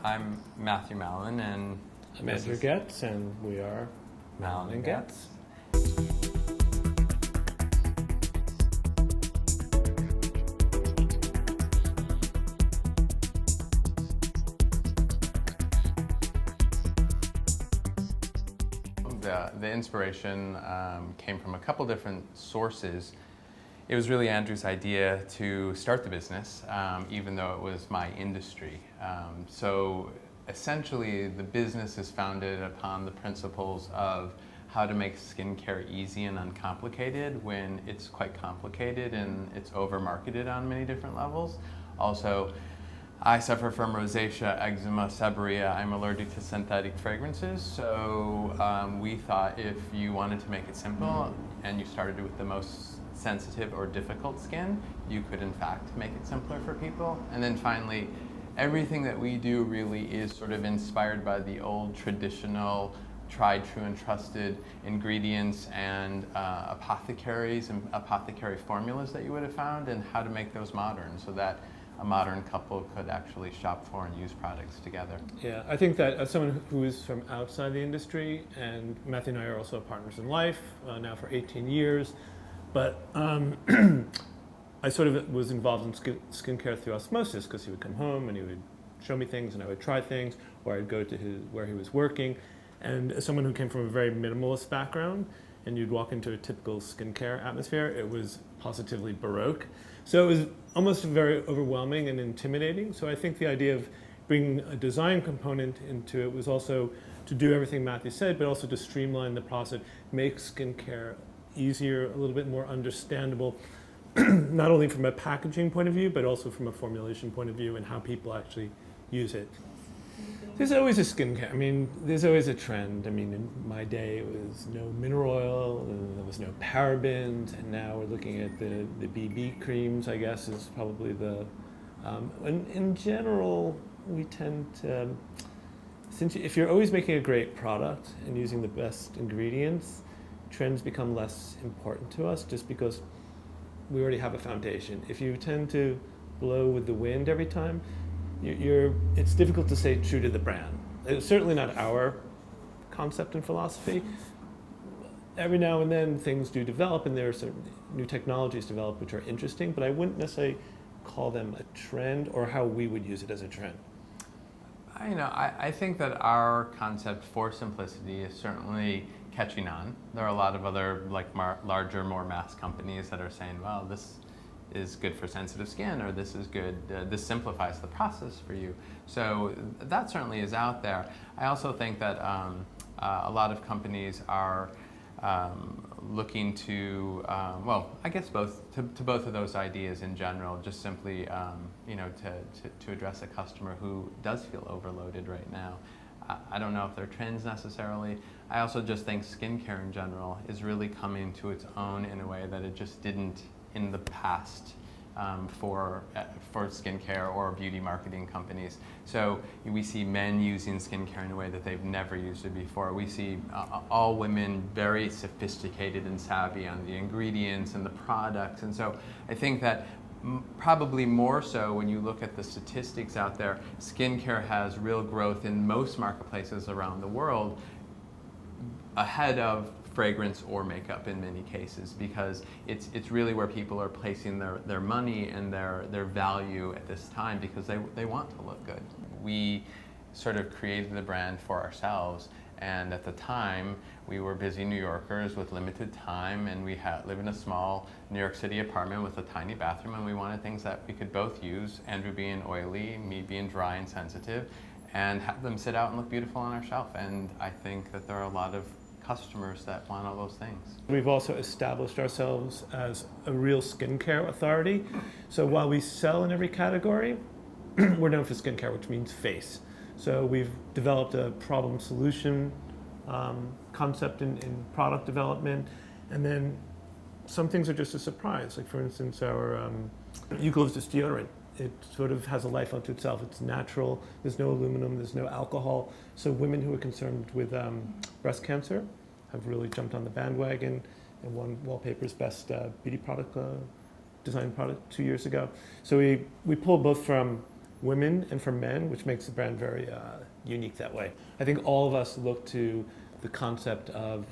I'm Matthew Malin, and I'm Malin Goetz, and we are Malin Goetz. The inspiration came from a couple different sources. It was really Andrew's idea to start the business, even though it was my industry. So essentially, the business is founded upon the principles of how to make skincare easy and uncomplicated when it's quite complicated and it's over-marketed on many different levels. Also, I suffer from rosacea, eczema, seborrhea. I'm allergic to synthetic fragrances, so we thought if you wanted to make it simple and you started with the most sensitive or difficult skin, you could in fact make it simpler for people. And then finally, everything that we do really is sort of inspired by the old traditional, tried, true, and trusted ingredients and apothecaries and apothecary formulas that you would have found, and how to make those modern so that a modern couple could actually shop for and use products together. Yeah, I think that as someone who is from outside the industry, and Matthew and I are also partners in life now for 18 years, but I sort of was involved in skincare through osmosis, because he would come home and he would show me things and I would try things, or I'd go to where he was working. And as someone who came from a very minimalist background, and you'd walk into a typical skincare atmosphere, it was positively Baroque. So it was almost very overwhelming and intimidating. So I think the idea of bringing a design component into it was also to do everything Matthew said, but also to streamline the process, make skincare easier, a little bit more understandable, not only from a packaging point of view, but also from a formulation point of view and how people actually use it. There's always a skincare. I mean, there's always a trend. I mean, in my day, it was no mineral oil, and there was no parabens, and now we're looking at the BB creams, I guess, is probably the... and in general, we tend to... if you're always making a great product and using the best ingredients, trends become less important to us just because we already have a foundation. If you tend to blow with the wind every time, it's difficult to stay true to the brand. It's certainly not our concept and philosophy. Every now and then things do develop, and there are certain new technologies develop which are interesting, but I wouldn't necessarily call them a trend or how we would use it as a trend. I think that our concept for simplicity is certainly catching on. There are a lot of other larger, more mass companies that are saying, well, this is good for sensitive skin, or this is good, this simplifies the process for you. So that certainly is out there. I also think that a lot of companies are looking to, well, I guess to both of those ideas in general, just simply, to address a customer who does feel overloaded right now. I don't know if they're trends necessarily. I also just think skincare in general is really coming to its own in a way that it just didn't in the past for skincare or beauty marketing companies. So we see men using skincare in a way that they've never used it before. We see all women very sophisticated and savvy on the ingredients and the products. And so I think that probably more so when you look at the statistics out there, skincare has real growth in most marketplaces around the world, ahead of fragrance or makeup in many cases, because it's really where people are placing their money and their value at this time, because they want to look good. We sort of created the brand for ourselves, and at the time we were busy New Yorkers with limited time, and we live in a small New York City apartment with a tiny bathroom, and we wanted things that we could both use, Andrew being oily, me being dry and sensitive, and have them sit out and look beautiful on our shelf. And I think that there are a lot of customers that want all those things. We've also established ourselves as a real skincare authority. So while we sell in every category, we're known for skincare, which means face. So we've developed a problem solution concept in product development, and then some things are just a surprise. Like, for instance, our eucalyptus deodorant. It sort of has a life unto itself. It's natural, there's no aluminum, there's no alcohol. So women who are concerned with breast cancer have really jumped on the bandwagon and won Wallpaper's best beauty product design product 2 years ago. So we pull both from women and for men, which makes the brand very unique that way. I think all of us look to the concept of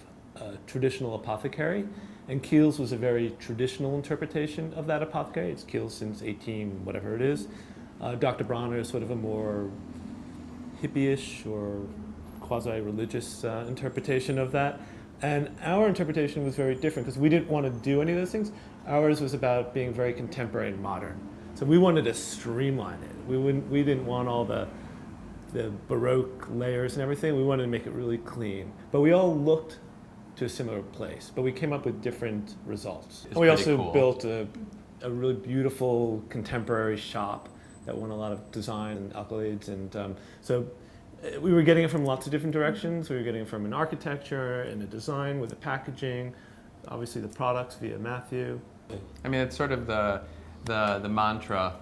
traditional apothecary, and Kiehl's was a very traditional interpretation of that apothecary. It's Kiehl's since 18, whatever it is. Dr. Bronner is sort of a more hippie-ish or quasi-religious interpretation of that. And our interpretation was very different because we didn't want to do any of those things. Ours was about being very contemporary and modern. So we wanted to streamline it. We didn't want all the Baroque layers and everything. We wanted to make it really clean. But we all looked to a similar place, but we came up with different results. We also built a really beautiful contemporary shop that won a lot of design and accolades. And so we were getting it from lots of different directions. We were getting it from an architecture and a design with the packaging, obviously the products via Matthew. I mean, it's sort of the mantra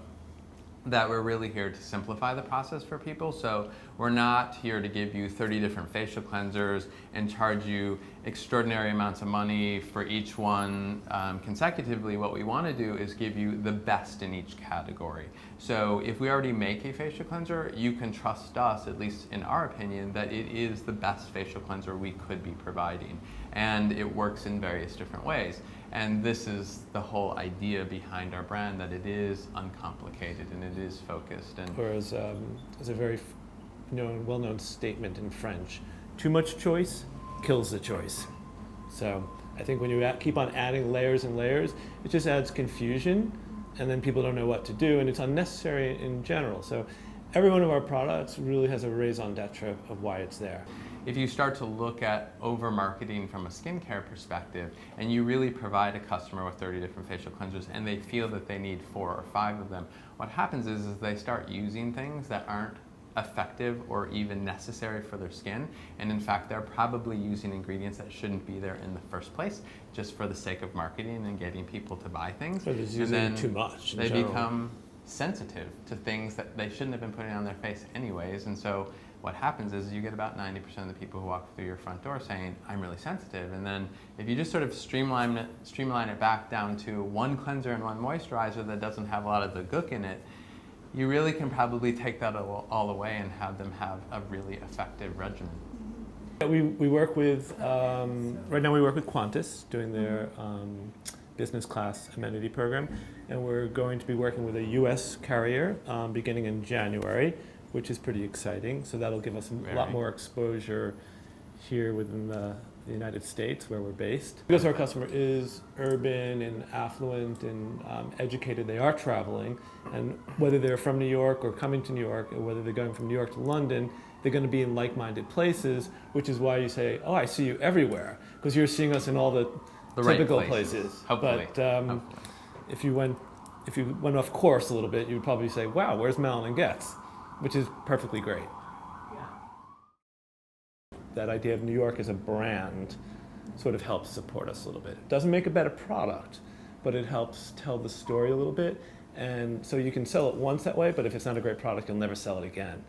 that we're really here to simplify the process for people. So we're not here to give you 30 different facial cleansers and charge you extraordinary amounts of money for each one consecutively. What we want to do is give you the best in each category. So if we already make a facial cleanser, you can trust us, at least in our opinion, that it is the best facial cleanser we could be providing. And it works in various different ways. And this is the whole idea behind our brand, that it is uncomplicated and it is focused. And whereas there's a very well-known statement in French, too much choice kills the choice. So I think when you keep on adding layers and layers, it just adds confusion, and then people don't know what to do, and it's unnecessary in general. So every one of our products really has a raison d'etre of why it's there. If you start to look at over-marketing from a skincare perspective, and you really provide a customer with 30 different facial cleansers, and they feel that they need 4 or 5 of them, what happens is they start using things that aren't effective or even necessary for their skin, and in fact they're probably using ingredients that shouldn't be there in the first place, just for the sake of marketing and getting people to buy things. So and then too much. They become sensitive to things that they shouldn't have been putting on their face anyways, and so what happens is you get about 90% of the people who walk through your front door saying, I'm really sensitive. And then if you just sort of streamline it back down to one cleanser and one moisturizer that doesn't have a lot of the gook in it, you really can probably take that all away and have them have a really effective regimen. We work with, right now we work with Qantas doing their business class amenity program, and we're going to be working with a US carrier beginning in January, which is pretty exciting. So that'll give us a lot more exposure here within the United States where we're based. Because our customer is urban and affluent and educated, they are traveling, and whether they're from New York or coming to New York, or whether they're going from New York to London, they're going to be in like-minded places, which is why you say, oh, I see you everywhere, because you're seeing us in all the typical right places. Hopefully. But if you went off course a little bit, you'd probably say, wow, where's Malin Goetz? Which is perfectly great. Yeah. That idea of New York as a brand sort of helps support us a little bit. It doesn't make a better product, but it helps tell the story a little bit. And so you can sell it once that way, but if it's not a great product, you'll never sell it again.